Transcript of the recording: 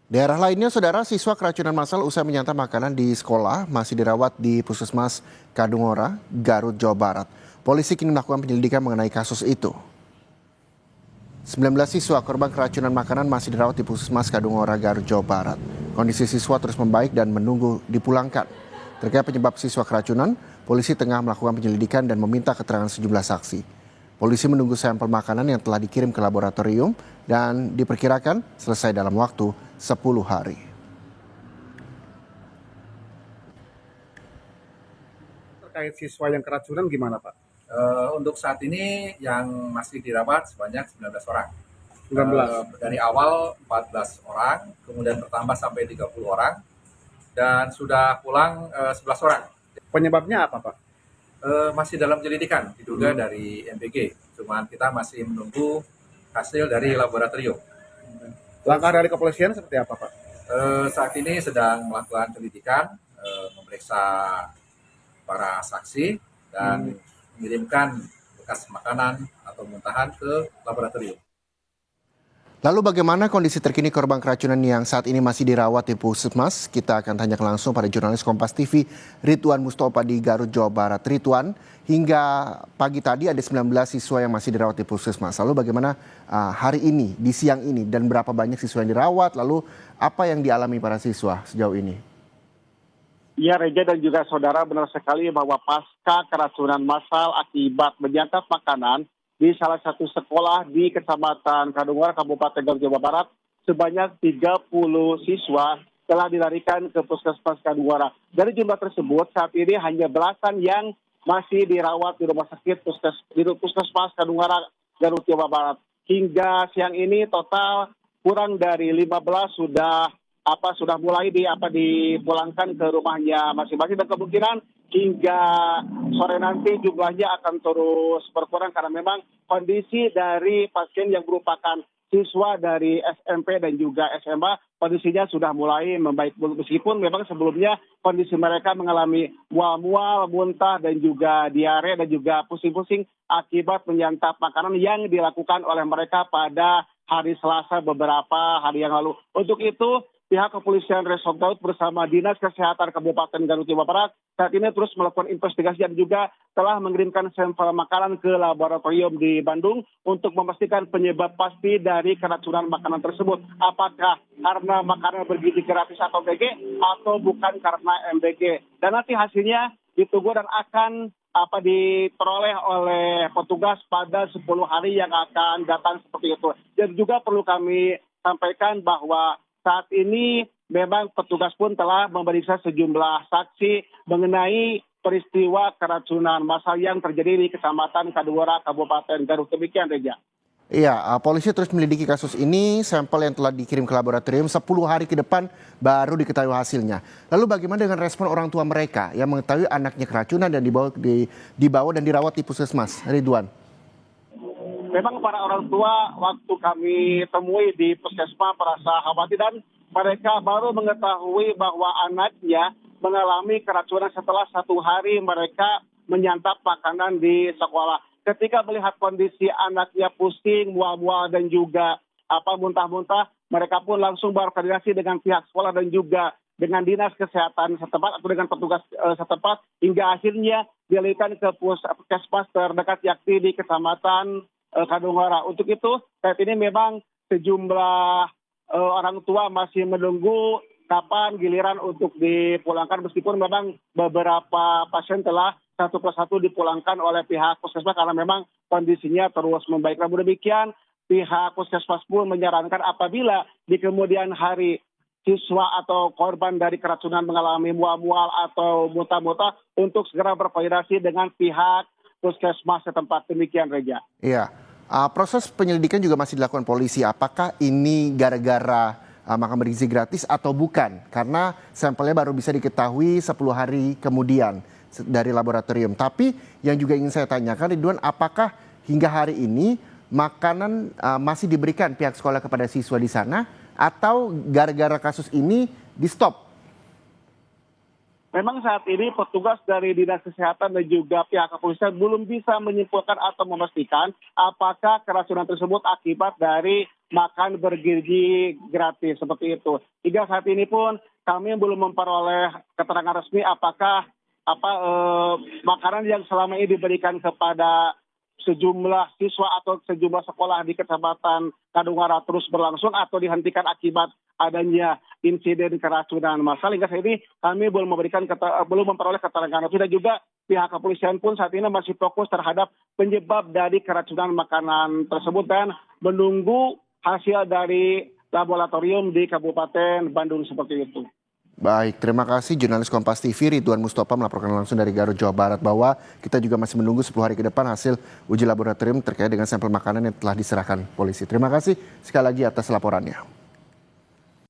Daerah lainnya, saudara, siswa keracunan massal usai menyantap makanan di sekolah masih dirawat di Puskesmas Kadungora, Garut, Jawa Barat. Polisi kini melakukan penyelidikan mengenai kasus itu. 19 siswa korban keracunan makanan masih dirawat di Puskesmas Kadungora, Garut, Jawa Barat. Kondisi siswa terus membaik dan menunggu dipulangkan. Terkait penyebab siswa keracunan, polisi tengah melakukan penyelidikan dan meminta keterangan sejumlah saksi. Polisi menunggu sampel makanan yang telah dikirim ke laboratorium dan diperkirakan selesai dalam waktu 10 hari. Terkait siswa yang keracunan gimana, Pak? Untuk saat ini yang masih dirawat sebanyak 19 orang. 19. Dari awal 14 orang, kemudian bertambah sampai 30 orang, dan sudah pulang 11 orang. Penyebabnya apa, Pak? Masih dalam penyelidikan, diduga dari MBG. Cuman kita masih menunggu hasil dari laboratorium. Langkah dari kepolisian seperti apa, Pak? Saat ini sedang melakukan penyelidikan, memeriksa para saksi, dan mengirimkan bekas makanan atau muntahan ke laboratorium. Lalu bagaimana kondisi terkini korban keracunan yang saat ini masih dirawat di Puskesmas? Kita akan tanyakan langsung pada jurnalis Kompas TV Ridwan Mustofa di Garut, Jawa Barat. Ridwan, hingga pagi tadi ada 19 siswa yang masih dirawat di Puskesmas. Lalu bagaimana hari ini, di siang ini, dan berapa banyak siswa yang dirawat? Lalu apa yang dialami para siswa sejauh ini? Ya, Reja dan juga saudara, benar sekali bahwa pasca keracunan massal akibat menyantap makanan di salah satu sekolah di Kecamatan Kadungora, Kabupaten Garut, Jawa Barat, sebanyak 30 siswa telah dilarikan ke Puskesmas Kadungora. Dari jumlah tersebut, saat ini hanya belasan yang masih dirawat di rumah sakit Puskesmas Kadungora, Garut, Jawa Barat. Hingga siang ini total kurang dari 15 sudah mulai dipulangkan ke rumahnya masing-masing, dan kemungkinan hingga sore nanti jumlahnya akan terus berkurang karena memang kondisi dari pasien yang merupakan siswa dari SMP dan juga SMA kondisinya sudah mulai membaik, meskipun memang sebelumnya kondisi mereka mengalami mual-mual, muntah dan juga diare dan juga pusing-pusing akibat menyantap makanan yang dilakukan oleh mereka pada hari Selasa beberapa hari yang lalu. Untuk itu, pihak kepolisian Resort Garut bersama Dinas Kesehatan Kabupaten Garut, Jawa Barat saat ini terus melakukan investigasi dan juga telah mengirimkan sampel makanan ke laboratorium di Bandung untuk memastikan penyebab pasti dari keracunan makanan tersebut. Apakah karena makanan bergizi gratis atau MBG atau bukan karena MBG. Dan nanti hasilnya ditunggu dan akan diperoleh oleh petugas pada 10 hari yang akan datang seperti itu. Dan juga perlu kami sampaikan bahwa saat ini memang petugas pun telah memeriksa sejumlah saksi mengenai peristiwa keracunan massal yang terjadi di Kecamatan Kadungora, Kabupaten Garut. Demikian, Reja. Iya, polisi terus menyelidiki kasus ini. Sampel yang telah dikirim ke laboratorium 10 hari ke depan baru diketahui hasilnya. Lalu bagaimana dengan respon orang tua mereka yang mengetahui anaknya keracunan dan dibawa dan dirawat di Puskesmas? Ridwan. Memang para orang tua waktu kami temui di Puskesmas merasa khawatir dan mereka baru mengetahui bahwa anaknya mengalami keracunan setelah 1 hari mereka menyantap makanan di sekolah. Ketika melihat kondisi anaknya pusing, mual-mual dan juga muntah-muntah, mereka pun langsung berkoordinasi dengan pihak sekolah dan juga dengan dinas kesehatan setempat atau dengan petugas setempat hingga akhirnya dialihkan ke puskesmas terdekat yakni di Kecamatan Kadungora. Untuk itu saat ini memang sejumlah orang tua masih menunggu kapan giliran untuk dipulangkan, meskipun memang beberapa pasien telah satu persatu dipulangkan oleh pihak puskesmas karena memang kondisinya terus membaik. Namun demikian pihak puskesmas pun menyarankan apabila di kemudian hari siswa atau korban dari keracunan mengalami mual-mual atau muntah-muntah untuk segera berkoordinasi dengan pihak puskesmas setempat. Demikian, Reja. Iya, proses penyelidikan juga masih dilakukan polisi. Apakah ini gara-gara makan bergizi gratis atau bukan? Karena sampelnya baru bisa diketahui 10 hari kemudian dari laboratorium. Tapi yang juga ingin saya tanyakan, Ridwan, apakah hingga hari ini makanan masih diberikan pihak sekolah kepada siswa di sana atau gara-gara kasus ini di stop? Memang saat ini petugas dari Dinas Kesehatan dan juga pihak kepolisian belum bisa menyimpulkan atau memastikan apakah keracunan tersebut akibat dari makan bergizi gratis seperti itu. Hingga saat ini pun kami belum memperoleh keterangan resmi apakah makanan yang selama ini diberikan kepada sejumlah siswa atau sejumlah sekolah di Kecamatan Kadungara terus berlangsung atau dihentikan akibat adanya insiden keracunan massal. Hingga saat ini kami belum memperoleh keterangan resmi, dan juga pihak kepolisian pun saat ini masih fokus terhadap penyebab dari keracunan makanan tersebut dan menunggu hasil dari laboratorium di Kabupaten Bandung seperti itu. Baik, terima kasih jurnalis Kompas TV Ridwan Mustafa melaporkan langsung dari Garut, Jawa Barat, bahwa kita juga masih menunggu 10 hari ke depan hasil uji laboratorium terkait dengan sampel makanan yang telah diserahkan polisi. Terima kasih sekali lagi atas laporannya.